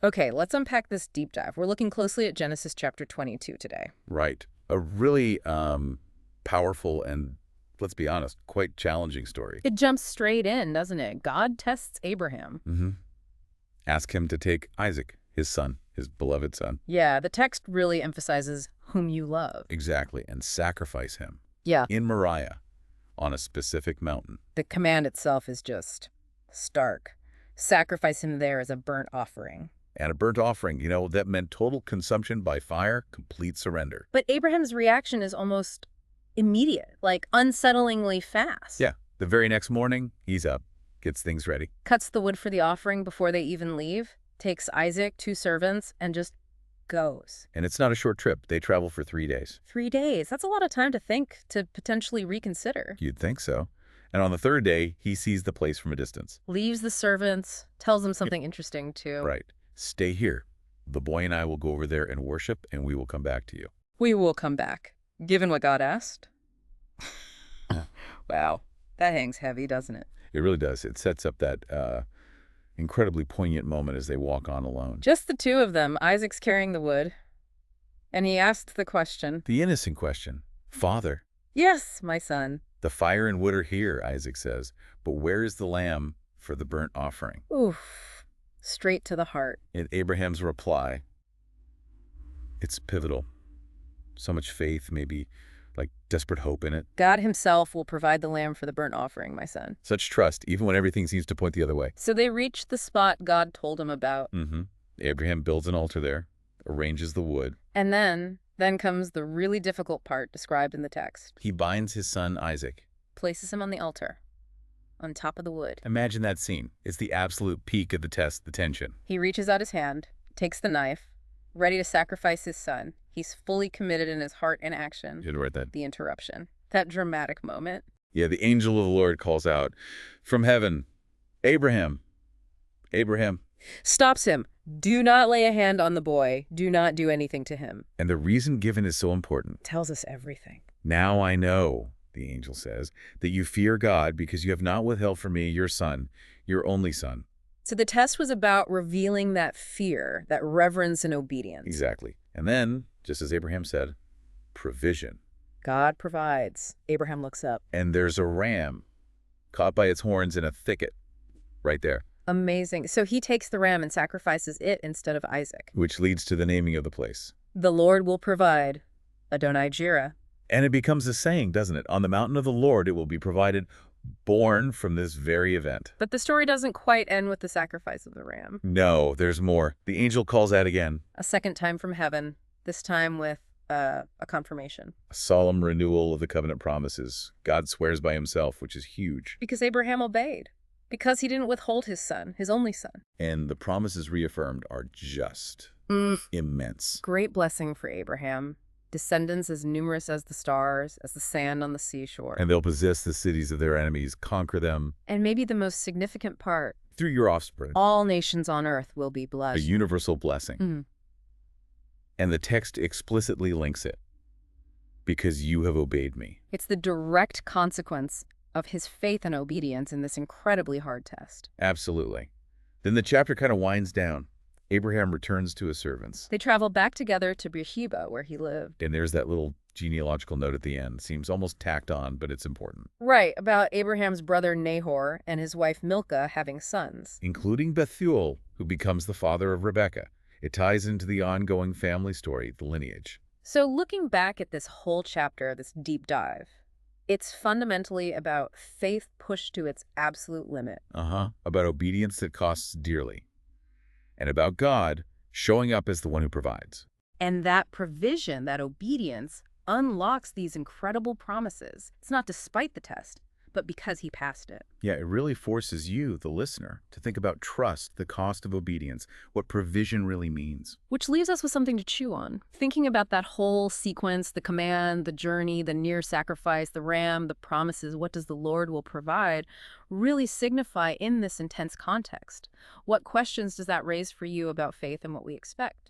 Okay, let's unpack this deep dive. We're looking closely at Genesis chapter 22 today. Right. A really powerful and, let's be honest, quite challenging story. It jumps straight in, doesn't it? God tests Abraham. Mm-hmm. Ask him to take Isaac, his son, his beloved son. Yeah, the text really emphasizes whom you love. Exactly. And sacrifice him Yeah, in Moriah on a specific mountain. the command itself is just stark. Sacrifice him there as a burnt offering. And a burnt offering, that meant total consumption by fire, complete surrender. But Abraham's reaction is almost immediate, like unsettlingly fast. Yeah. The very next morning, he's up, gets things ready. Cuts the wood for the offering before they even leave, takes Isaac, 2 servants, and just goes. And it's not a short trip. They travel for 3 days. 3 days. That's a lot of time to think, to potentially reconsider. You'd think so. And on the third day, he sees the place from a distance. Leaves the servants, tells them something interesting too. Right. Stay here. The boy and I will go over there and worship, and we will come back to you. We will come back, given what God asked. Wow, that hangs heavy, doesn't it? It really does. It sets up that incredibly poignant moment as they walk on alone. Just the 2 of them. Isaac's carrying the wood. And he asked the question. The innocent question. Father, Yes, my son. the fire and wood are here, Isaac says, but where is the lamb for the burnt offering? Oof. Straight to the heart. And Abraham's reply, it's pivotal. So much faith, maybe like desperate hope in it. God himself will provide the lamb for the burnt offering, my son. Such trust, even when everything seems to point the other way. So they reached the spot God told him about. Mm-hmm. Abraham builds an altar there, arranges the wood. And then comes the really difficult part described in the text. He binds his son Isaac. Places him on the altar, on top of the wood. Imagine that scene. It's the absolute peak of the test, the tension. He reaches out his hand, takes the knife, ready to sacrifice his son. He's fully committed in his heart and action. You had to write that. The interruption. That dramatic moment. Yeah, the angel of the Lord calls out from heaven, Abraham, Abraham. Stops him. Do not lay a hand on the boy. Do not do anything to him. And the reason given is so important. Tells us everything. Now I know, the angel says, that you fear God because you have not withheld from me your son, your only son. So the test was about revealing that fear, that reverence and obedience. Exactly. And then, just as Abraham said, provision. God provides. Abraham looks up. And there's a ram caught by its horns in a thicket right there. Amazing. So he takes the ram and sacrifices it instead of Isaac. Which leads to the naming of the place. The Lord will provide. Adonai Jireh. And it becomes a saying, doesn't it? On the mountain of the Lord it will be provided, born from this very event. But the story doesn't quite end with the sacrifice of the ram. No, there's more. The angel calls out again. A second time from heaven, this time with a confirmation. A solemn renewal of the covenant promises. God swears by himself, which is huge. Because Abraham obeyed. Because he didn't withhold his son, his only son. And the promises reaffirmed are just immense. Great blessing for Abraham. Descendants as numerous as the stars, as the sand on the seashore. And they'll possess the cities of their enemies, conquer them. And maybe the most significant part, Through your offspring. all nations on earth will be A blessed. universal blessing. And the text explicitly links it. Because you have obeyed me. It's the direct consequence of his faith and obedience in this incredibly hard test. Absolutely. Then the chapter kind of winds down. Abraham returns to his servants. They travel back together to Beersheba, where he lived. And there's that little genealogical note at the end. Seems almost tacked on, but it's important. Right, about Abraham's brother Nahor and his wife Milcah having sons. Including Bethuel, who becomes the father of Rebekah. It ties into the ongoing family story, the lineage. So looking back at this whole chapter, this deep dive, it's fundamentally about faith pushed to its absolute limit. About obedience that costs dearly. And about God showing up as the one who provides. And that provision, that obedience, unlocks these incredible promises. It's not despite the test, but because he passed it. Yeah, it really forces you, the listener, to think about trust, the cost of obedience, what provision really means. Which leaves us with something to chew on. Thinking about that whole sequence, the command, the journey, the near sacrifice, the ram, the promises, what does the Lord will provide, really signify in this intense context. What questions does that raise for you about faith and what we expect?